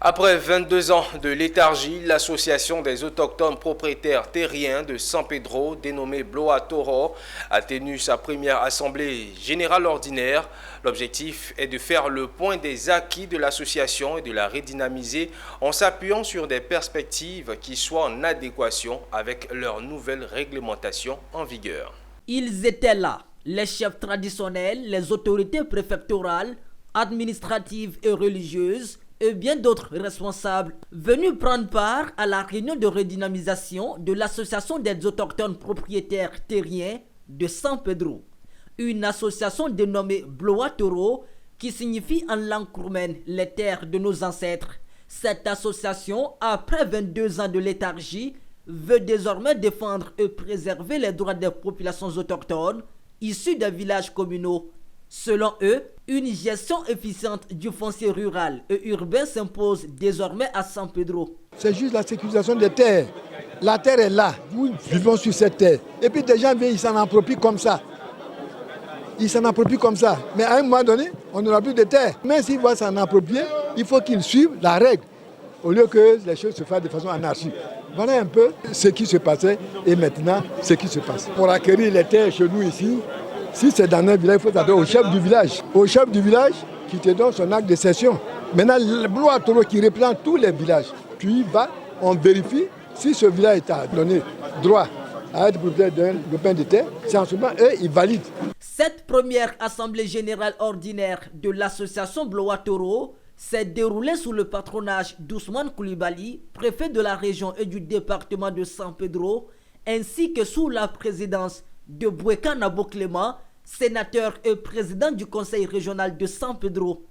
Après 22 ans de léthargie, l'association des autochtones propriétaires terriens de San Pedro, dénommée Bloa Toro, a tenu sa première assemblée générale ordinaire. L'objectif est de faire le point des acquis de l'association et de la redynamiser en s'appuyant sur des perspectives qui soient en adéquation avec leur nouvelle réglementation en vigueur. Ils étaient là, les chefs traditionnels, les autorités préfectorales, administratives et religieuses, et bien d'autres responsables venus prendre part à la réunion de redynamisation de l'association des autochtones propriétaires terriens de San Pedro, une association dénommée Bloa Toro qui signifie en langue roumaine les terres de nos ancêtres. Cette association, après 22 ans de léthargie, veut désormais défendre et préserver les droits des populations autochtones issues des villages communaux. Selon eux, une gestion efficiente du foncier rural et urbain s'impose désormais à San Pedro. C'est juste la sécurisation des terres. La terre est là, nous vivons sur cette terre. Et puis des gens viennent, ils s'en approprient comme ça. Ils s'en approprient comme ça. Mais à un moment donné, on n'aura plus de terre. Mais s'ils vont s'en approprier, il faut qu'ils suivent la règle, au lieu que les choses se fassent de façon anarchique. Voilà un peu ce qui se passait et maintenant ce qui se passe. Pour acquérir les terres chez nous ici, si c'est dans un village, il faut t'appeler au chef du village. Au chef du village qui te donne son acte de cession. Maintenant, le Bloa Toro qui reprend tous les villages. Tu y vas, on vérifie si ce village t'a donné droit à être propriétaire d'un lopin de terre. C'est en ce moment, eux, ils valident. Cette première assemblée générale ordinaire de l'association Bloa Toro s'est déroulée sous le patronage d'Ousmane Coulibaly, préfet de la région et du département de San Pedro, ainsi que sous la présidence de Boueka Nabo Clément, sénateur et président du conseil régional de San Pedro.